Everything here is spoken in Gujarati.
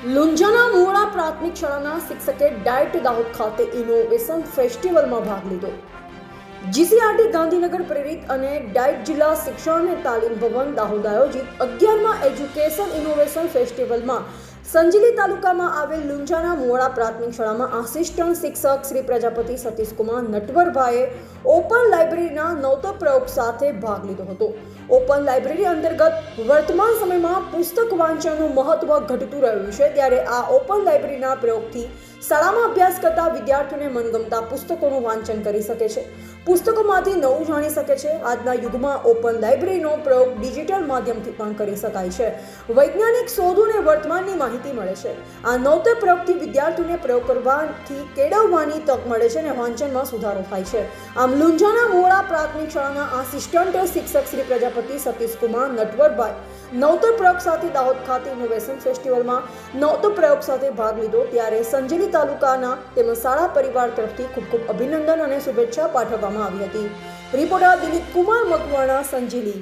લુંજાના મોડા પ્રાથમિક શાળાના શિક્ષકે ડાયટ દાહોદ ખાતે ઇનોવેશન ફેસ્ટિવલમાં ભાગ લીધો. જીસીઆરટી ગાંધીનગર પ્રેરિત અને ડાયટ જિલ્લા શિક્ષણ અને તાલીમ ભવન દાહોદ આયોજિત 11મા એજ્યુકેશન ઇનોવેશન ફેસ્ટિવલમાં સંજેલી તાલુકામાં આવેલ લુંજાના મોડા પ્રાથમિક શાળામાં આસિસ્ટન્ટ શિક્ષક શ્રી પ્રજાપતિ સતીશકુમાર નટવરભાઈએ ઓપન લાઇબ્રેરીના નવતર પ્રયોગ સાથે ભાગ લીધો હતો. ઓપન લાઇબ્રેરી અંતર્ગત વર્તમાન સમયમાં પુસ્તક વાંચનનું મહત્વ ઘટતું રહ્યું છે, ત્યારે આ ઓપન લાઇબ્રેરીના પ્રયોગથી શાળામાં અભ્યાસ કરતા વિદ્યાર્થીઓને મનગમતા પુસ્તકોનું વાંચન કરી શકે છે, પુસ્તકોમાંથી નવું જાણી શકે છે. આજના યુગમાં ઓપન લાઇબ્રેરીનો પ્રયોગ ડિજિટલ માધ્યમથી પણ કરી શકાય છે. વૈજ્ઞાનિક શોધોને વર્તમાનની માહિતી મળે છે. આ નવતર પ્રયોગથી વિદ્યાર્થીઓને પ્રયોગ કરવાથી કેળવવાની તક મળે છે અને વાંચનમાં સુધારો થાય છે. આમ લુંજાના મોડા પ્રાથમિક શાળાના આસિસ્ટન્ટ શિક્ષક શ્રી પ્રજાપતિ સતીશકુમાર નટવરભાઈ નવતર પ્રયોગ સાથે દાહોદ ખાતે ઇનોવેશન ફેસ્ટિવલમાં નવતર પ્રયોગ સાથે ભાગ લીધો, ત્યારે સંજેલી તાલુકાના તેમજ શાળા પરિવાર તરફથી ખૂબ ખૂબ અભિનંદન અને શુભેચ્છા પાઠવવામાં આવી હતી. રિપોર્ટર દિલીપ કુમાર મકવાણા, સંજેલી.